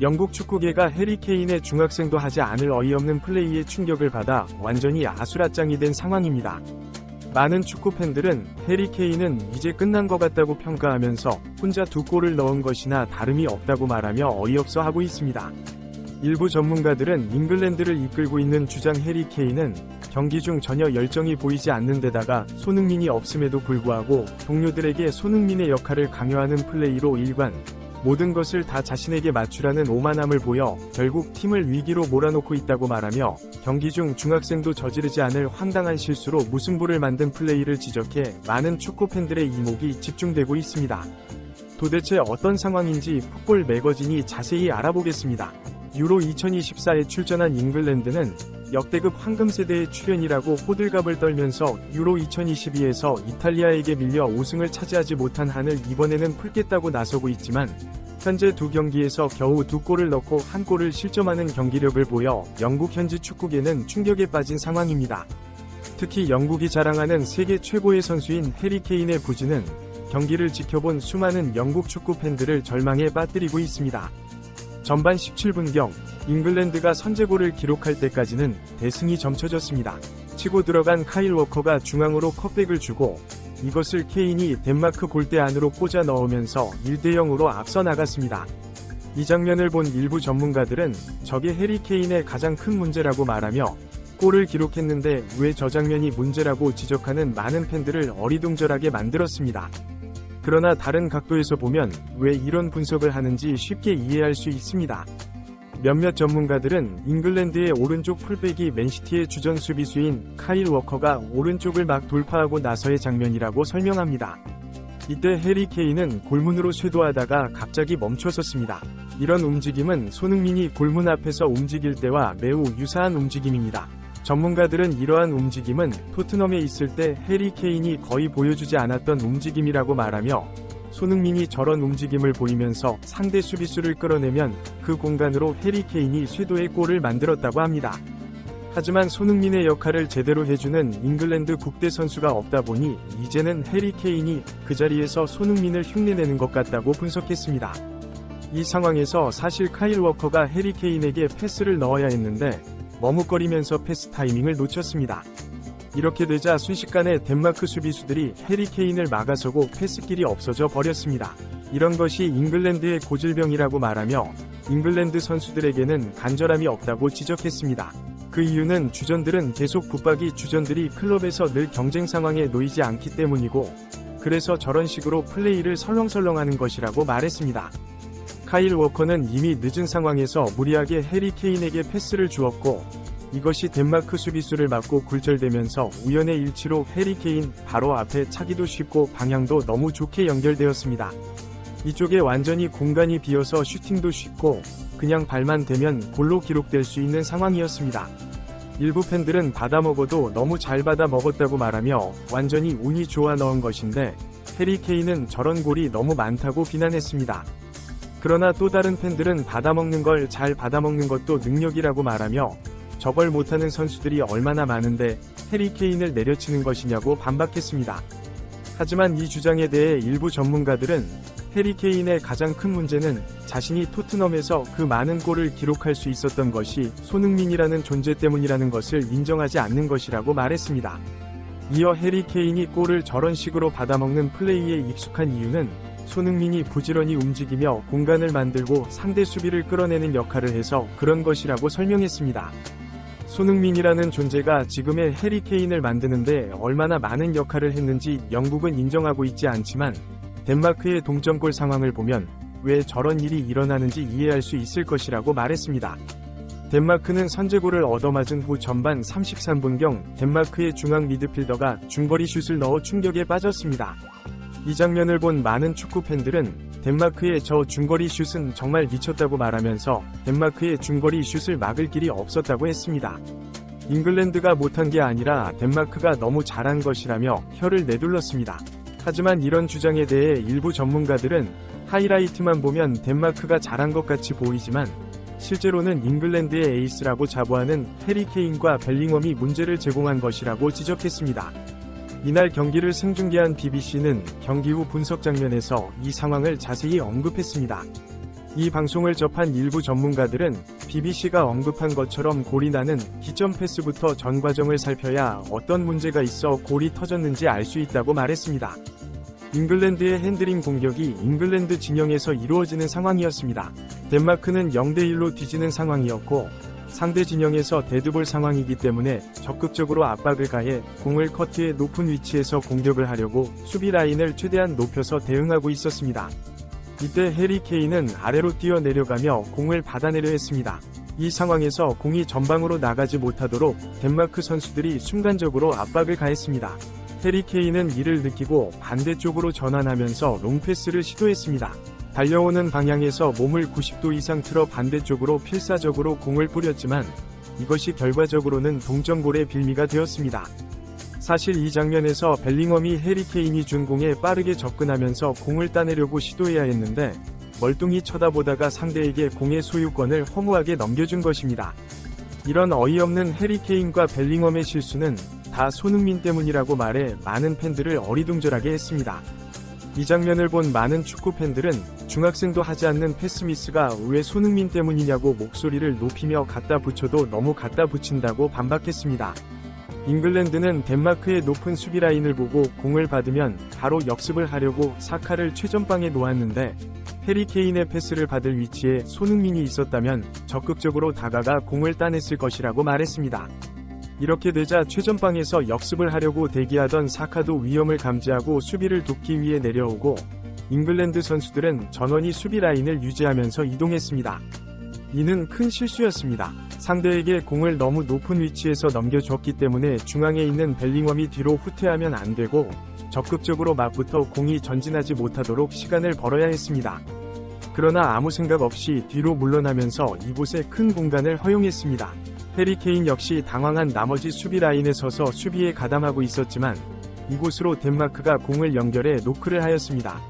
영국 축구계가 해리 케인의 중학생도 하지 않을 어이없는 플레이에 충격을 받아 완전히 아수라장이 된 상황입니다. 많은 축구 팬들은 해리 케인은 이제 끝난 것 같다고 평가하면서 혼자 2골을 넣은 것이나 다름이 없다고 말하며 어이없어 하고 있습니다. 일부 전문가들은 잉글랜드를 이끌고 있는 주장 해리 케인은 경기 중 전혀 열정이 보이지 않는 데다가 손흥민이 없음에도 불구하고 동료들에게 손흥민의 역할을 강요하는 플레이로 일관 모든 것을 다 자신에게 맞추라는 오만함을 보여 결국 팀을 위기로 몰아놓고 있다고 말하며 경기 중 중학생도 저지르지 않을 황당한 실수로 무승부를 만든 플레이를 지적해 많은 축구 팬들의 이목이 집중되고 있습니다. 도대체 어떤 상황인지 풋볼 매거진이 자세히 알아보겠습니다. 유로 2024에 출전한 잉글랜드는 역대급 황금세대의 출연이라고 호들갑을 떨면서 유로 2022에서 이탈리아에게 밀려 우승을 차지하지 못한 한을 이번에는 풀겠다고 나서고 있지만 현재 2경기에서 겨우 2골을 넣고 1골을 실점하는 경기력을 보여 영국 현지 축구계는 충격에 빠진 상황입니다. 특히 영국이 자랑하는 세계 최고의 선수인 해리 케인의 부진은 경기를 지켜본 수많은 영국 축구 팬들을 절망에 빠뜨리고 있습니다. 전반 17분경 잉글랜드가 선제골을 기록할 때까지는 대승이 점쳐졌습니다. 치고 들어간 카일 워커가 중앙으로 컵백을 주고 이것을 케인이 덴마크 골대 안으로 꽂아 넣으면서 1대0으로 앞서 나갔습니다. 이 장면을 본 일부 전문가들은 저게 해리 케인의 가장 큰 문제라고 말하며 골을 기록했는데 왜 저 장면이 문제라고 지적하는 많은 팬들을 어리둥절하게 만들었습니다. 그러나 다른 각도에서 보면 왜 이런 분석을 하는지 쉽게 이해할 수 있습니다. 몇몇 전문가들은 잉글랜드의 오른쪽 풀백이 맨시티의 주전 수비수인 카일 워커가 오른쪽을 막 돌파하고 나서의 장면이라고 설명합니다. 이때 해리 케인은 골문으로 쇄도하다가 갑자기 멈춰섰습니다. 이런 움직임은 손흥민이 골문 앞에서 움직일 때와 매우 유사한 움직임입니다. 전문가들은 이러한 움직임은 토트넘에 있을 때 해리 케인이 거의 보여주지 않았던 움직임이라고 말하며 손흥민이 저런 움직임을 보이면서 상대 수비수를 끌어내면 그 공간으로 해리 케인이 쇄도의 골을 만들었다고 합니다. 하지만 손흥민의 역할을 제대로 해주는 잉글랜드 국대 선수가 없다 보니 이제는 해리 케인이 그 자리에서 손흥민을 흉내내는 것 같다고 분석했습니다. 이 상황에서 사실 카일 워커가 해리 케인에게 패스를 넣어야 했는데 머뭇거리면서 패스 타이밍을 놓쳤습니다. 이렇게 되자 순식간에 덴마크 수비수들이 해리 케인을 막아서고 패스길이 없어져 버렸습니다. 이런 것이 잉글랜드의 고질병이라고 말하며 잉글랜드 선수들에게는 간절함이 없다고 지적했습니다. 그 이유는 주전들은 계속 붙박이 주전들이 클럽에서 늘 경쟁 상황에 놓이지 않기 때문이고 그래서 저런 식으로 플레이를 설렁설렁하는 것이라고 말했습니다. 카일 워커는 이미 늦은 상황에서 무리하게 해리 케인에게 패스를 주었고 이것이 덴마크 수비수를 맞고 굴절되면서 우연의 일치로 해리 케인 바로 앞에 차기도 쉽고 방향도 너무 좋게 연결되었습니다. 이쪽에 완전히 공간이 비어서 슈팅도 쉽고 그냥 발만 대면 골로 기록될 수 있는 상황이었습니다. 일부 팬들은 받아먹어도 너무 잘 받아먹었다고 말하며 완전히 운이 좋아 넣은 것인데 해리 케인은 저런 골이 너무 많다고 비난했습니다. 그러나 또 다른 팬들은 받아먹는 걸 잘 받아먹는 것도 능력이라고 말하며 저걸 못하는 선수들이 얼마나 많은데 해리 케인을 내려치는 것이냐고 반박했습니다. 하지만 이 주장에 대해 일부 전문가들은 해리 케인의 가장 큰 문제는 자신이 토트넘에서 그 많은 골을 기록할 수 있었던 것이 손흥민이라는 존재 때문이라는 것을 인정하지 않는 것이라고 말했습니다. 이어 해리 케인이 골을 저런 식으로 받아먹는 플레이에 익숙한 이유는 손흥민이 부지런히 움직이며 공간을 만들고 상대 수비를 끌어내는 역할을 해서 그런 것이라고 설명했습니다. 손흥민이라는 존재가 지금의 해리 케인을 만드는데 얼마나 많은 역할을 했는지 영국은 인정하고 있지 않지만 덴마크의 동점골 상황을 보면 왜 저런 일이 일어나는지 이해할 수 있을 것이라고 말했습니다. 덴마크는 선제골을 얻어맞은 후 전반 33분경 덴마크의 중앙 미드필더가 중거리 슛을 넣어 충격에 빠졌습니다. 이 장면을 본 많은 축구 팬들은 덴마크의 저 중거리 슛은 정말 미쳤다고 말하면서 덴마크의 중거리 슛을 막을 길이 없었다고 했습니다. 잉글랜드가 못한 게 아니라 덴마크가 너무 잘한 것이라며 혀를 내둘렀습니다. 하지만 이런 주장에 대해 일부 전문가들은 하이라이트만 보면 덴마크가 잘한 것 같이 보이지만 실제로는 잉글랜드의 에이스라고 자부하는 해리 케인과 벨링엄이 문제를 제공한 것이라고 지적했습니다. 이날 경기를 생중계한 BBC는 경기 후 분석 장면에서 이 상황을 자세히 언급했습니다. 이 방송을 접한 일부 전문가들은 BBC가 언급한 것처럼 골이 나는 기점 패스부터 전 과정을 살펴야 어떤 문제가 있어 골이 터졌는지 알 수 있다고 말했습니다. 잉글랜드의 핸들링 공격이 잉글랜드 진영에서 이루어지는 상황이었습니다. 덴마크는 0대1로 뒤지는 상황이었고 상대 진영에서 데드볼 상황이기 때문에 적극적으로 압박을 가해 공을 커트의 높은 위치에서 공격을 하려고 수비 라인을 최대한 높여서 대응하고 있었습니다. 이때 해리 케인은 아래로 뛰어 내려가며 공을 받아내려 했습니다. 이 상황에서 공이 전방으로 나가지 못하도록 덴마크 선수들이 순간적으로 압박을 가했습니다. 해리 케인은 이를 느끼고 반대쪽으로 전환하면서 롱패스를 시도했습니다. 달려오는 방향에서 몸을 90도 이상 틀어 반대쪽으로 필사적으로 공을 뿌렸지만 이것이 결과적으로는 동점골의 빌미가 되었습니다. 사실 이 장면에서 벨링엄이 해리 케인이 준 공에 빠르게 접근하면서 공을 따내려고 시도해야 했는데 멀뚱히 쳐다보다가 상대에게 공의 소유권을 허무하게 넘겨준 것입니다. 이런 어이없는 해리 케인과 벨링엄의 실수는 다 손흥민 때문이라고 말해 많은 팬들을 어리둥절하게 했습니다. 이 장면을 본 많은 축구 팬들은 중학생도 하지 않는 패스미스가 왜 손흥민 때문이냐고 목소리를 높이며 갖다 붙여도 너무 갖다 붙인다고 반박했습니다. 잉글랜드는 덴마크의 높은 수비 라인을 보고 공을 받으면 바로 역습을 하려고 사카를 최전방에 놓았는데 해리 케인의 패스를 받을 위치에 손흥민이 있었다면 적극적으로 다가가 공을 따냈을 것이라고 말했습니다. 이렇게 되자 최전방에서 역습을 하려고 대기하던 사카도 위험을 감지하고 수비를 돕기 위해 내려오고 잉글랜드 선수들은 전원이 수비 라인을 유지하면서 이동했습니다. 이는 큰 실수였습니다. 상대에게 공을 너무 높은 위치에서 넘겨줬기 때문에 중앙에 있는 벨링엄이 뒤로 후퇴하면 안 되고 적극적으로 맞붙어 공이 전진하지 못하도록 시간을 벌어야 했습니다. 그러나 아무 생각 없이 뒤로 물러나면서 이곳에 큰 공간을 허용했습니다. 해리 케인 역시 당황한 나머지 수비 라인에 서서 수비에 가담하고 있었지만 이곳으로 덴마크가 공을 연결해 노크를 하였습니다.